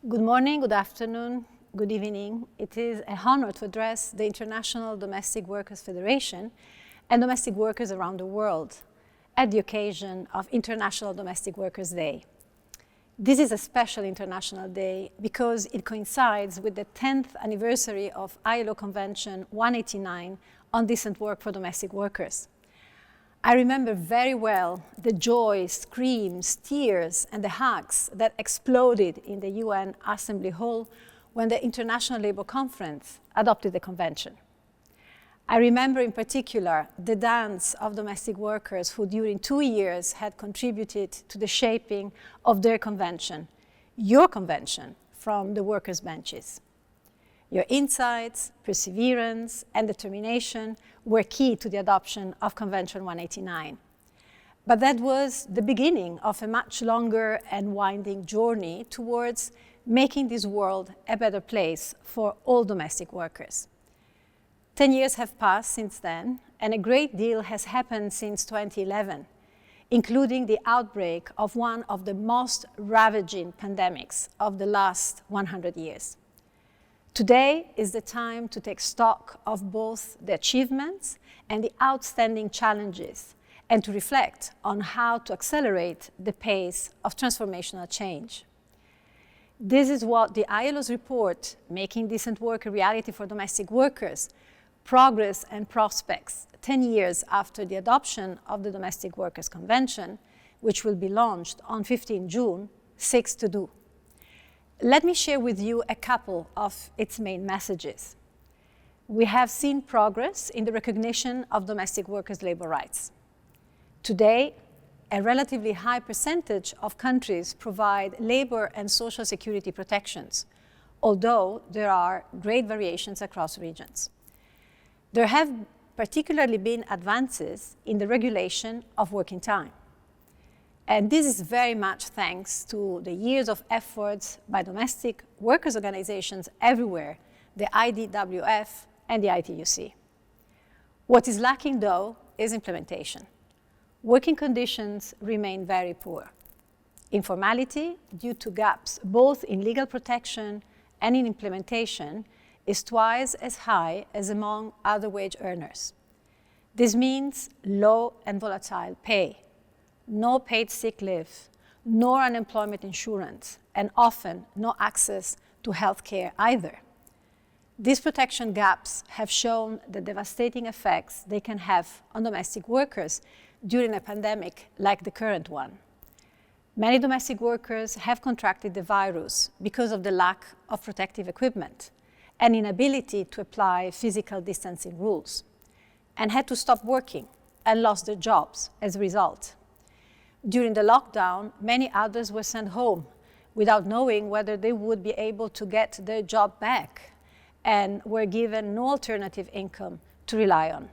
Good morning, good afternoon, good evening. It is an honor to address the International Domestic Workers Federation and domestic workers around the world at the occasion of International Domestic Workers Day. This is a special international day because it coincides with the 10th anniversary of ILO Convention 189 on decent work for domestic workers. I remember very well the joy, screams, tears, and the hugs that exploded in the UN Assembly Hall when the International Labour Conference adopted the convention. I remember in particular the dance of domestic workers who during 2 years had contributed to the shaping of their convention, your convention, from the workers' benches. Your insights, perseverance, and determination were key to the adoption of Convention 189. But that was the beginning of a much longer and winding journey towards making this world a better place for all domestic workers. 10 years have passed since then, and a great deal has happened since 2011, including the outbreak of one of the most ravaging pandemics of the last 100 years. Today is the time to take stock of both the achievements and the outstanding challenges, and to reflect on how to accelerate the pace of transformational change. This is what the ILO's report, Making Decent Work a Reality for Domestic Workers, Progress and Prospects, 10 years after the adoption of the Domestic Workers Convention, which will be launched on 15 June, seeks to do. Let me share with you a couple of its main messages. We have seen progress in the recognition of domestic workers' labor rights. Today, a relatively high percentage of countries provide labor and social security protections, although there are great variations across regions. There have particularly been advances in the regulation of working time. And this is very much thanks to the years of efforts by domestic workers' organizations everywhere, the IDWF and the ITUC. What is lacking, though, is implementation. Working conditions remain very poor. Informality, due to gaps both in legal protection and in implementation, is twice as high as among other wage earners. This means low and volatile pay, no paid sick leave, nor unemployment insurance, and often no access to health care either. These protection gaps have shown the devastating effects they can have on domestic workers during a pandemic like the current one. Many domestic workers have contracted the virus because of the lack of protective equipment and inability to apply physical distancing rules, and had to stop working and lost their jobs as a result. During the lockdown, many others were sent home without knowing whether they would be able to get their job back, and were given no alternative income to rely on.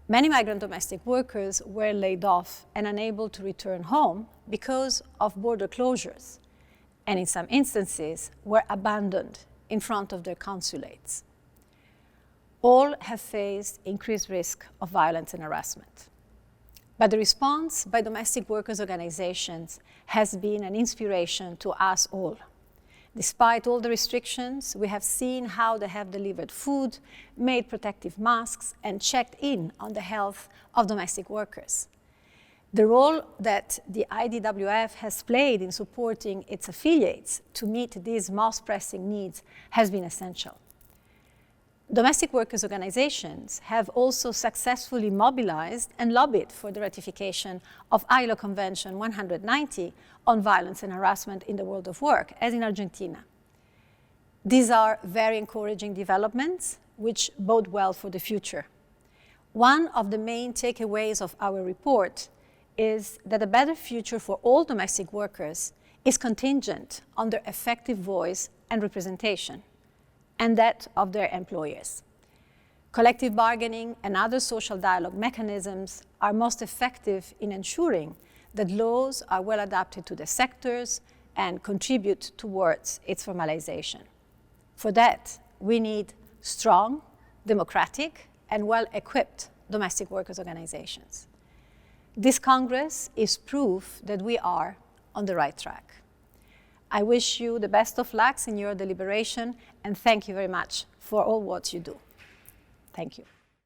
Many migrant domestic workers were laid off and unable to return home because of border closures, and in some instances were abandoned in front of their consulates. All have faced increased risk of violence and harassment. But the response by domestic workers' organizations has been an inspiration to us all. Despite all the restrictions, we have seen how they have delivered food, made protective masks, and checked in on the health of domestic workers. The role that the IDWF has played in supporting its affiliates to meet these most pressing needs has been essential. Domestic workers' organizations have also successfully mobilized and lobbied for the ratification of ILO Convention 190 on violence and harassment in the world of work, as in Argentina. These are very encouraging developments which bode well for the future. One of the main takeaways of our report is that a better future for all domestic workers is contingent on their effective voice and representation, and that of their employers. Collective bargaining and other social dialogue mechanisms are most effective in ensuring that laws are well adapted to the sectors and contribute towards its formalization. For that, we need strong, democratic, and well-equipped domestic workers' organizations. This Congress is proof that we are on the right track. I wish you the best of luck in your deliberation, and thank you very much for all what you do. Thank you.